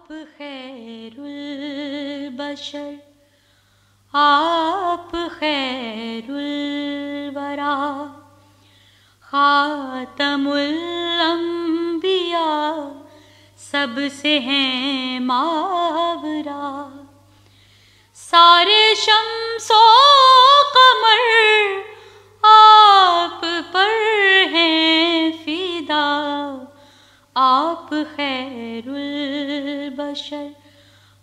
آپ خیر البشر، آپ خیر الورا، خاتم الانبیاء، سب سے ہیں ماورا، سارے شمس و قمر آپ پر ہیں فدا، آپ خیر البشر،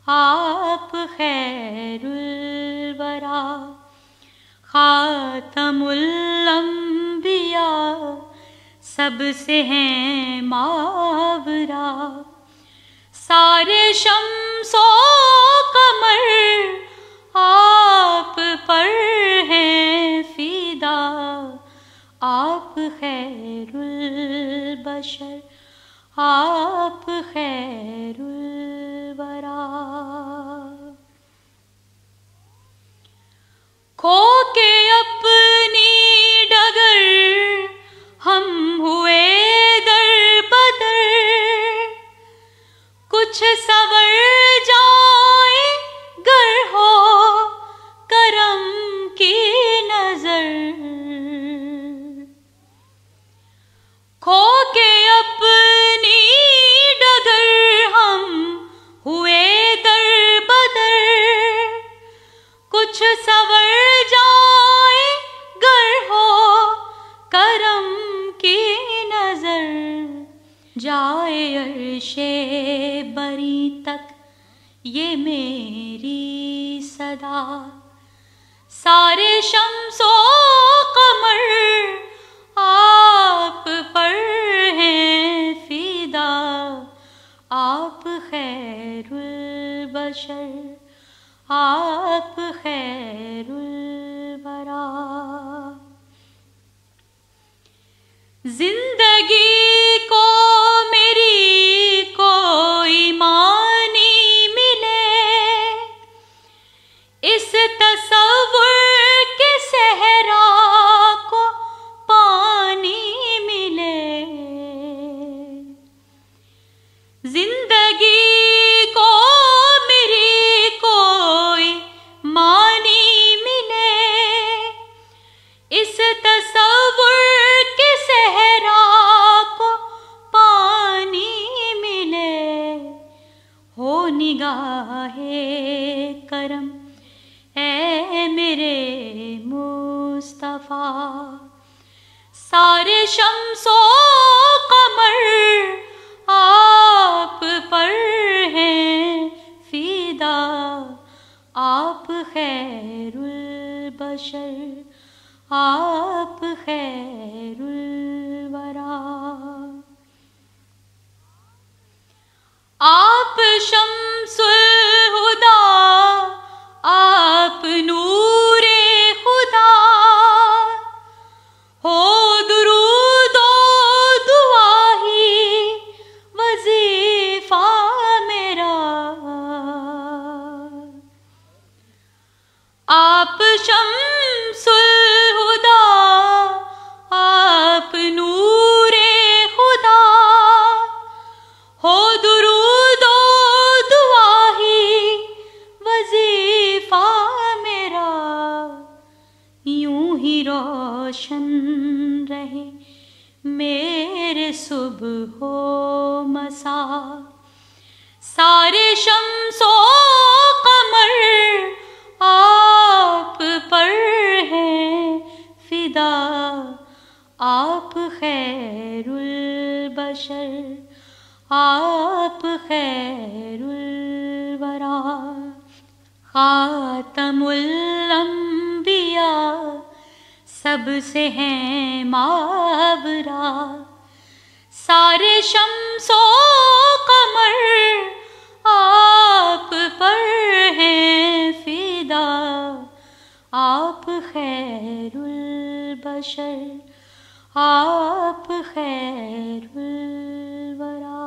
آپ خیر الورا، خاتم الانبیاء، سب سے ہیں ماورا، سارے شمس و قمر آپ پر ہیں فدا، آپ خیر البشر، آپ خیر الورا۔ کھو کے اپنی ڈگر ہم ہوئے در بدر، کچھ سور جائیں گر ہو کرم کی نظر، کھو کے اپنی ڈگر ہم ہوئے در بدر، کچھ سور جائیں گر ہو کرم کی نظر، جائے عرش بری تک یہ میری صدا، سارے شمس و قمر آپ پر ہیں فدا، آپ خیر البشر، آپ خیر الورا۔ زندگی کو میری کوئی معنی ملے، اس تصور کے صحرا کو پانی ملے، زندگی کو میری کوئی معنی ملے، اس تصور کے صحرا کو پانی ملے، ہو نگاہ کرم اے میرے مصطفیٰ، سارے شمس و قمر آپ پر ہیں فدا، آپ خیر البشر، آپ خیر الورا۔ آپ شمس الہدیٰ، آپ نور خدا، ہو درود و دعا ہی وظیفہ میرا، آپ شمس الہدیٰ، آپ نور خدا، ہو درود و دعا ہی وظیفہ میرا، یوں ہی روشن رہے میرے صبح و مساء، سارے شمس و قمر آپ پر ہیں فدا، آپ خیر البشر، آپ خیر الورا، خاتم الانبیاء، سب سے ہیں ماورا، سارے شمس و قمر آپ پر ہیں فدا، آپ خیر البشر، آپ خیر الورا۔